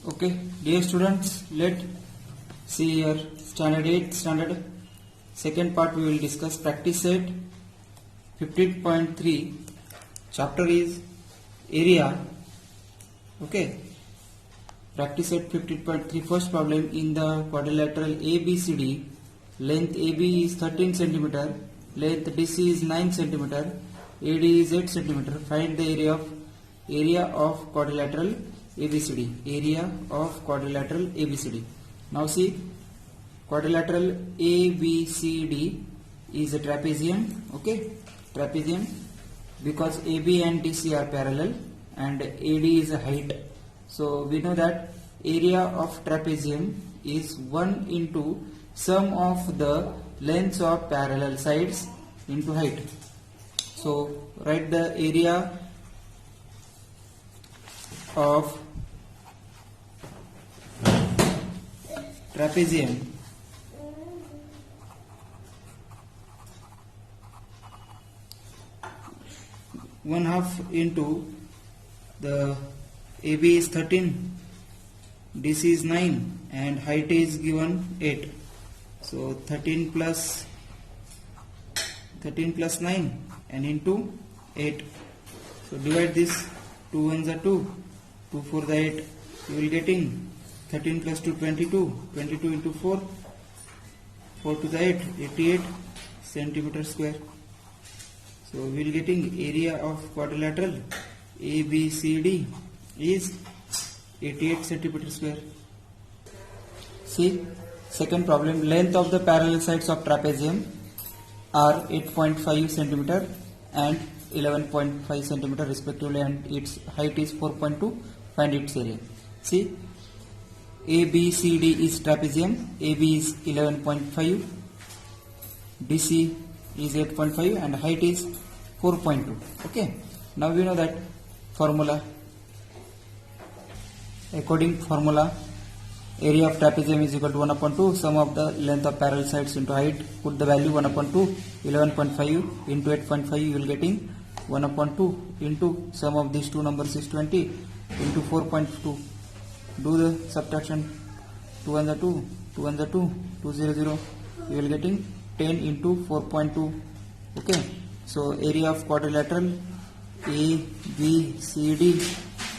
Okay, dear students, let see here standard 8 standard second part we will discuss practice set 15.3 chapter is area. Okay, practice set 15.3 first problem in the quadrilateral ABCD length AB is 13 centimeter, length DC is 9 centimeter, AD is 8 centimeter. Find the area of quadrilateral ABCD. Area of quadrilateral ABCD. Now see, quadrilateral ABCD is a trapezium. Okay, trapezium because AB and DC are parallel and AD is a height. So we know that area of trapezium is 1 into sum of the lengths of parallel sides into height. So write the area of trapezium one half into the AB is 13, DC is 9 and height is given 8. So 13 plus 9 and into 8. So divide this, 2 1s are 2, 2 4 the 8. You will getting 13 plus 2 22, 22 into 4, 4 to the 8, 88 centimeter square. So we will getting area of quadrilateral ABCD is 88 centimeter square. See, second problem, length of the parallel sides of trapezium are 8.5 centimeter and 11.5 centimeter respectively, and its height is 4.2. Find its area. See, ABCD is trapezium, AB is 11.5, DC is 8.5 and height is 4.2. Okay, now we know that formula. According formula, area of trapezium is equal to 1 upon 2 sum of the length of parallel sides into height. Put the value 1 upon 2, 11.5 into 8.5, you will getting 1 upon 2 into sum of these two numbers is 20 into 4.2. Do the subtraction, 2 and the 2, 2 and the 2, 200, you will getting 10 into 4.2. Okay, so area of quadrilateral ABCD,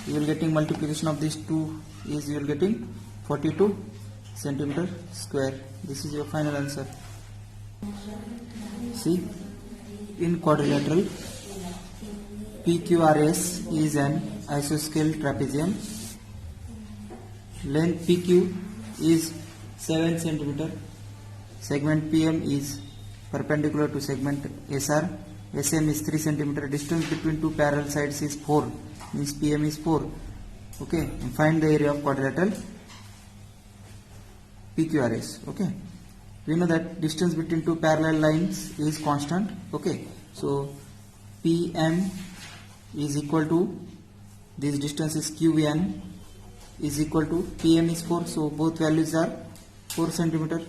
you will getting multiplication of these two is you will getting 42 centimeter square. This is your final answer. See, in quadrilateral PQRS is an isosceles trapezium. Length PQ is 7 centimeter. Segment PM is perpendicular to segment SR. SM is 3 centimeter. Distance between two parallel sides is 4. Means PM is 4. Okay. And find the area of quadrilateral PQRS. Okay. We know that distance between two parallel lines is constant. Okay. So PM is equal to, this distance is QN is equal to, PM is 4. So both values are 4 centimeter.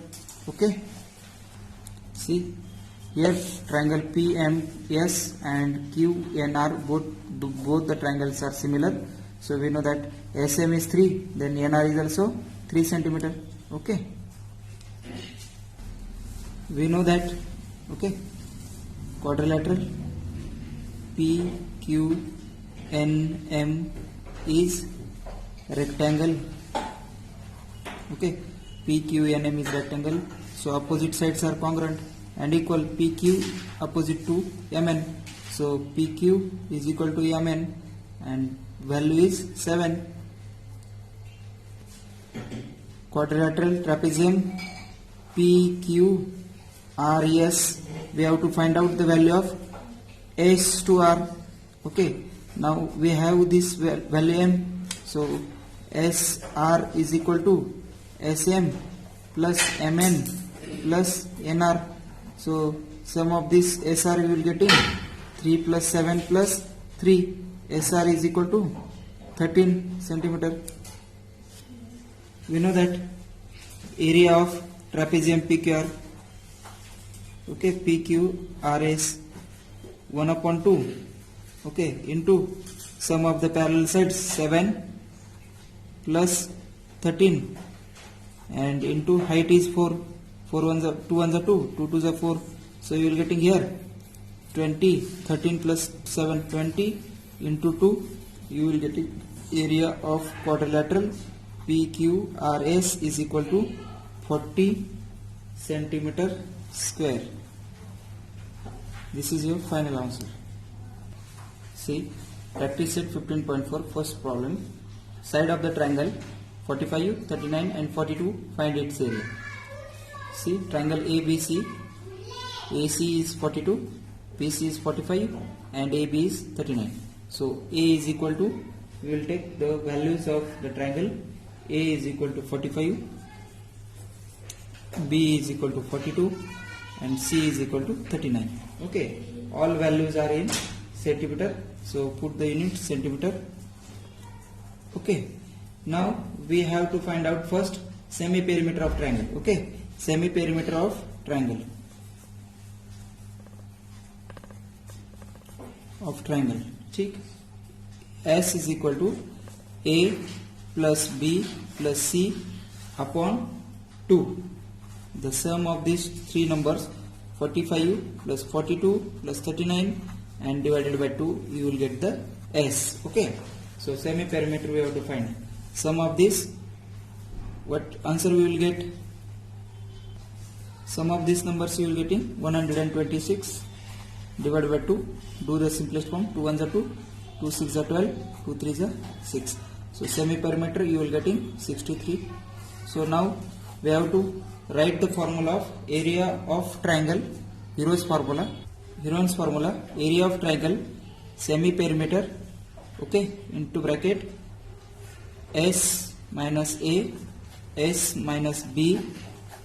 Okay. See, here triangle PMS and QNR, both the triangles are similar. So we know that SM is 3, then NR is also 3 centimeter. Okay. We know that, okay, quadrilateral PQNM is rectangle. Okay, PQNM is rectangle. So opposite sides are congruent and equal. PQ opposite to MN. So PQ is equal to MN and value is 7. Quadrilateral trapezium PQRS, we have to find out the value of S to R. Okay, now we have this value M. So SR is equal to SM plus MN plus NR. So sum of this SR you will getting 3 plus 7 plus 3. SR is equal to 13 centimeter. We know that area of trapezium PQR, okay, PQRS 1 upon 2, okay, into sum of the parallel sides 7 plus 13 and into height is 4, 4 ones are 2 ones are 2, 2 twos are 4, so you will getting here 20, 13 plus 7 20 into 2, you will get area of quadrilateral PQRS is equal to 40 centimeter square. This is your final answer. See, practice set 15.4, first problem. Side of the triangle 45, 39 and 42, find its area. See, triangle ABC, AC is 42, BC is 45 and AB is 39. So A is equal to, we will take the values of the triangle. A is equal to 45, B is equal to 42 and C is equal to 39. Okay, all values are in centimeter, so put the unit centimeter. Okay, now we have to find out first semi-perimeter of triangle. Okay, semi-perimeter of triangle. ठीक, S is equal to A plus B plus C upon 2. The sum of these three numbers 45 plus 42 plus 39 and divided by 2, you will get the S. Okay, so semi-perimeter we have to find. Sum of this, what answer we will get? Sum of these numbers you will getting 126 divided by 2. Do the simplest form. 2 1s are 2, 2 6 are 12, 2 3s are 6. So semi-perimeter you will getting 63. So now we have to write the formula of area of triangle. Hero's formula, area of triangle, semi-perimeter, okay, into bracket S minus A, S minus B,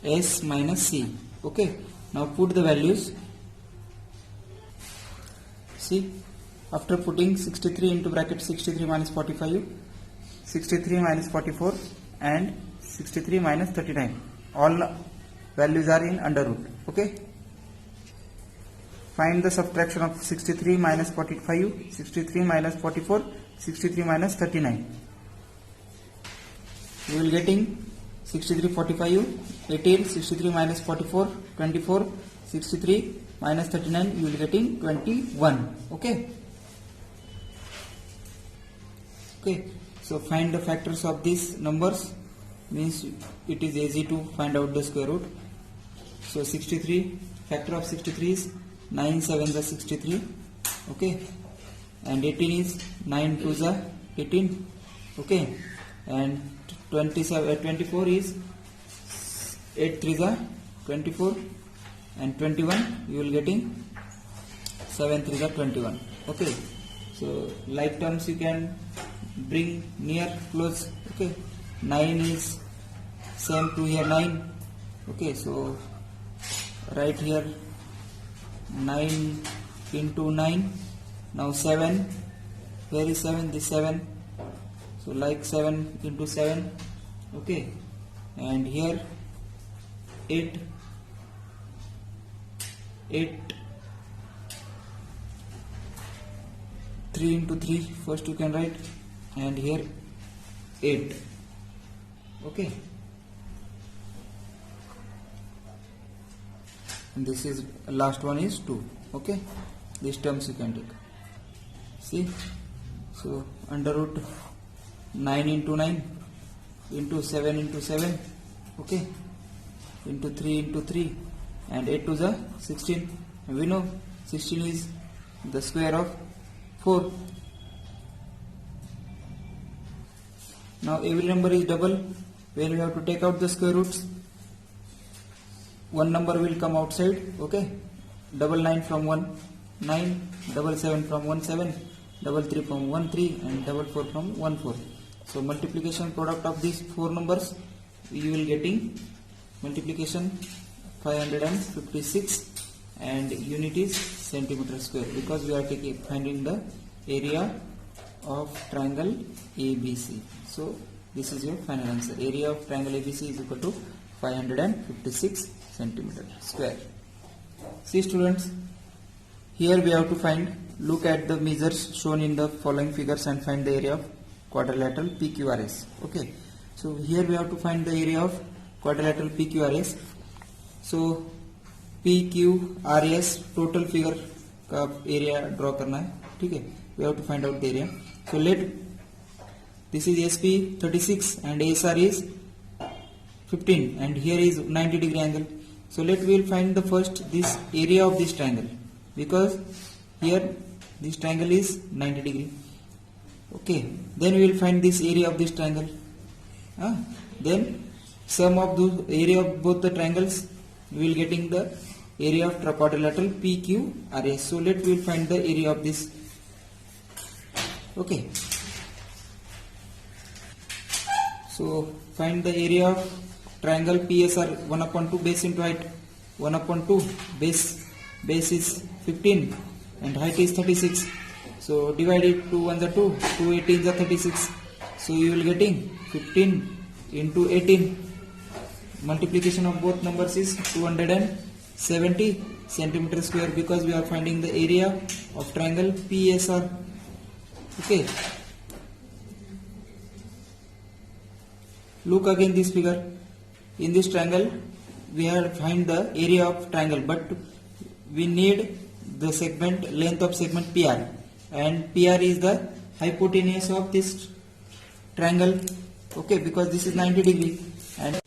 S minus C. Okay, now put the values. See, after putting 63 into bracket 63 minus 45, 63 minus 44 and 63 minus 39. All values are in under root. Okay. Find the subtraction of 63 minus 45, 63 minus 44, 63 minus 39. You will getting 63 45, 18, 63 minus 44, 24, 63 minus 39, you will getting 21. Okay. Okay. So find the factors of these numbers. Means it is easy to find out the square root. So 63, factor of 63 is 9 7s are 63. Okay, and 18 is 9 2s are 18. Okay, and 24 is 8 3s are 24, and 21 you will getting 7 3s are 21. Okay, so like terms you can bring near close. Okay, 9 is same to here 9. Okay, so right here 9 into 9. Now 7, where is 7? This 7. So like 7 into 7. Okay, and here 8, 3 into 3 first you can write, and here 8. Okay, and this is last one is 2. Okay, these terms you can take. See, so under root 9 into 9 into 7 into 7. Okay, into 3 into 3, and 8 to the 16. We know 16 is the square of 4. Now every number is double. Where we have to take out the square roots, one number will come outside. Okay, double 9 from 1 9, double 7 from 1 7, double 3 from 1 3, and double 4 from 1 4. So multiplication product of these four numbers, you will getting multiplication 556, and unit is centimeter square, because we are finding the area of triangle ABC. So this is your final answer. Area of triangle ABC is equal to 556 centimeter square. See students, here we have to find, look at the measures shown in the following figures and find the area of quadrilateral PQRS. Okay, So here we have to find the area of quadrilateral PQRS. So PQRS total figure का area draw करना है, ठीक है. We have to find out the area. So let this is SP 36 and ASR is 15 and here is 90 degree angle. So let we will find the first this area of this triangle, because here this triangle is 90 degree. Okay, then we will find this area of this triangle. Then sum of the area of both the triangles, we will getting the area of quadrilateral PQRS. So let we will find the area of this. Okay, so find the area of triangle PSR. 1 upon 2 base into height. 1 upon 2 base is 15 and height is 36. So divide it, 2 1 are 2, 2 18 are 36. So you will getting 15 into 18. Multiplication of both numbers is 270 centimeter square, because we are finding the area of triangle PSR. Okay. Look again this figure. In this triangle, we have find the area of triangle, but we need the segment length of segment PR, and PR is the hypotenuse of this triangle. Okay, because this is 90 degree, and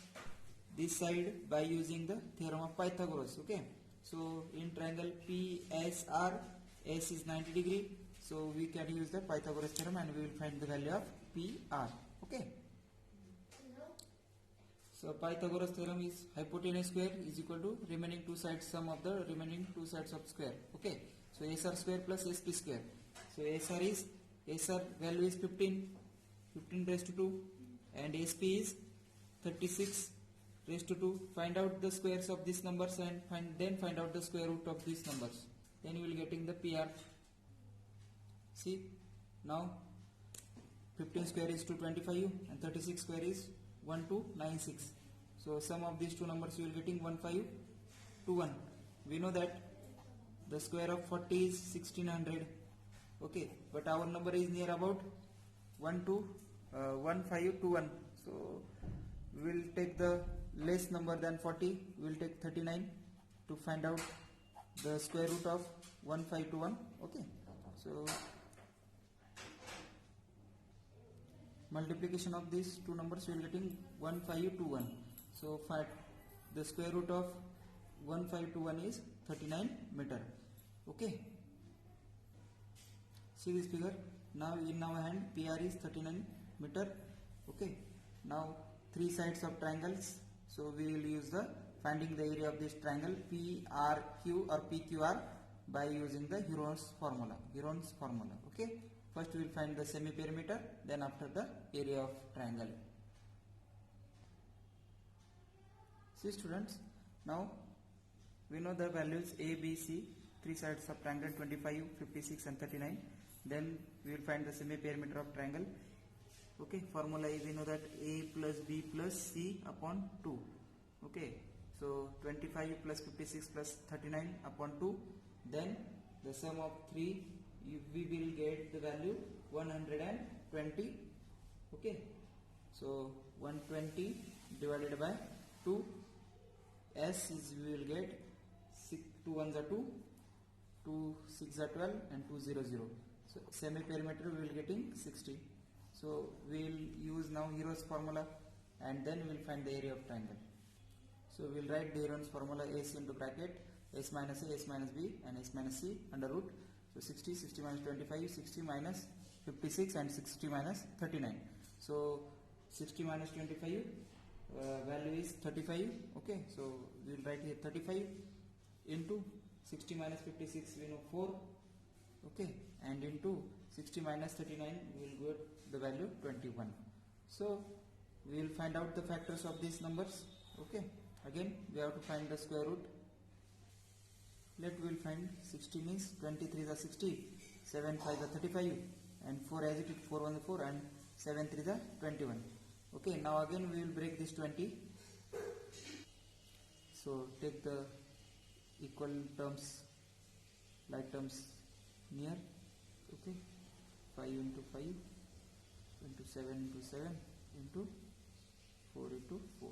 this side by using the theorem of Pythagoras. Okay, so in triangle PSR, S is 90 degree, so we can use the Pythagoras theorem and we will find the value of PR. Okay. So Pythagoras theorem is hypotenuse square is equal to remaining two sides sum of the remaining two sides of square. Okay. So SR square plus SP square. So SR value is 15 raised to 2, and SP is 36 raised to 2. Find out the squares of these numbers and find out the square root of these numbers. Then you will getting the PR. See, now 15 square is 225 and 36 square is 1296. So sum of these two numbers you will getting 1521. We know that the square of 40 is 1600. Okay, but our number is near about 1521. So we will take the less number than 40. We will take 39 to find out the square root of 1521. Okay, so multiplication of these two numbers we will getting 1521. So the square root of 1521 is 39 meter. Okay, see this figure. Now in our hand PR is 39 meter. Okay, now three sides of triangles, so we will use the finding the area of this triangle PRQ or PQR by using the Heron's formula. Okay, first we will find the semi perimeter, then after the area of triangle. See students, now we know the values A, B, C, three sides of triangle 25, 56 and 39. Then we will find the semi perimeter of triangle. Okay, formula is, we know that A plus B plus C upon 2. Okay, so 25 plus 56 plus 39 upon 2. Then the sum of 3, we will get the value 120. Okay, so 120 divided by 2. S is, we will get 2 1s are 2, 2 6 are 12 and 2 0 0. So semi perimeter we will getting 60. So we will use now Heron's formula and then we will find the area of triangle. So we will write the Heron's formula, S into bracket S minus A, S minus B and S minus C under root. So 60, 60 minus 25, 60 minus 56 and 60 minus 39. So 60 minus 25 value is 35. Okay, so we will write here 35 into 60 minus 56, we know 4. Okay, and into 60 minus 39 we will get the value 21. So we will find out the factors of these numbers. Okay, again we have to find the square root. Let we will find 60 means 23 is 60, 7 5 is 35 and 4 as it is 4 1 is 4 and 7 3 is 21. Okay, now again we will break this 20. So take the equal terms, like terms near. Okay, 5 into 5 into 7 into 7 into 4 into 4.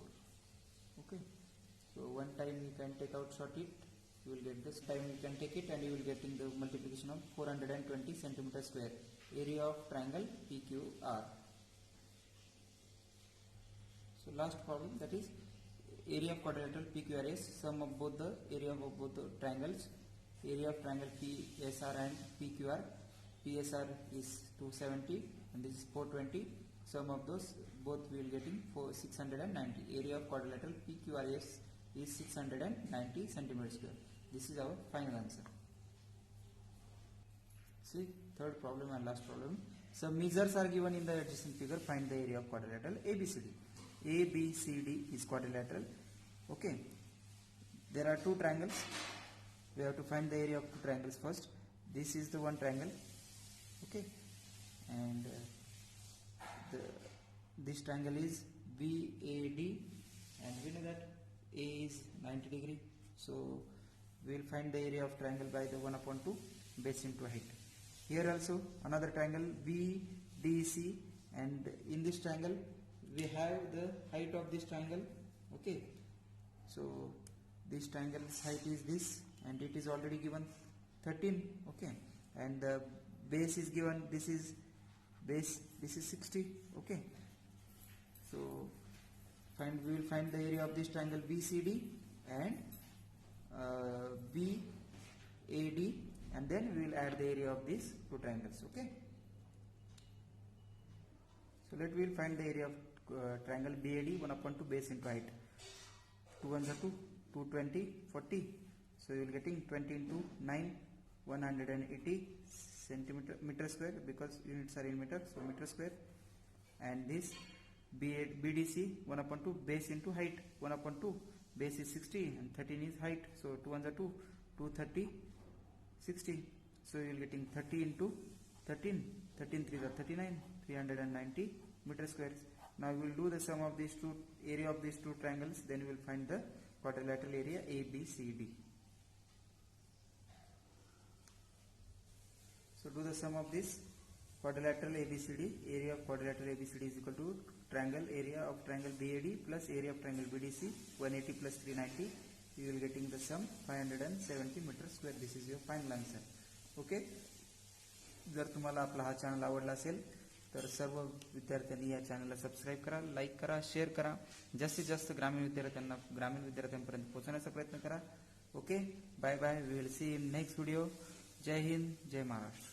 Okay, so one time you can take out short it, you will get this time you can take it and you will get in the multiplication of 420 centimeter square area of triangle PQR. So last problem, that is area of quadrilateral PQR is sum of both the area of both the triangles. Area of triangle PSR and PQR. PSR is 270 and this is 420. Sum of those both we will getting 690. Area of quadrilateral PQRS is 690 centimeter square. This is our final answer. See, third problem and last problem. Some measures are given in the adjacent figure. Find the area of quadrilateral ABCD. ABCD is quadrilateral. Okay. There are two triangles. We have to find the area of two triangles first. This is the one triangle. Okay. And this triangle is BAD, and we know that A is 90 degree. So we will find the area of triangle by the 1/2 base into height. Here also another triangle BDC, and in this triangle we have the height of this triangle. Okay, so this triangle's height is this, and it is already given 13. Okay, and the base is given, this is base, this is 60. Okay, so we will find the area of this triangle BCD and BAD, and then we will add the area of these two triangles. Okay, so we will find the area of triangle BAD 1/2 base into height. 2 ones are 2, 220, 40. So you will getting 20 into 9, 180 meter square, because units are in meter, so meter square. And this BDC 1/2 base into height. 1/2 base is 60 and 13 is height. So 2 ones are 2, 230, 60. So you will getting 30 into 13, 13 3s are 39, 390 meter squares. Now we will do the sum of these two area of these two triangles, then we will find the quadrilateral area ABCD. So do the sum of this quadrilateral ABCD. Area of quadrilateral ABCD is equal to triangle area of triangle BAD plus area of triangle BDC, 180 plus 390. You will getting the sum 570 meter square. This is your final answer. Okay. जर तुम्हाला आपला हा channel आवडला असेल तर सर्व विद्यार्थ्यांनी या चॅनलला सबस्क्राईब करा, लाईक करा, शेअर करा. जास्तीत जास्त ग्रामीण विद्यार्थ्यांपर्यंत पोहोचण्याचा प्रयत्न करा. Okay, bye bye. We will see in next video. जय हिंद, जय महाराष्ट्र.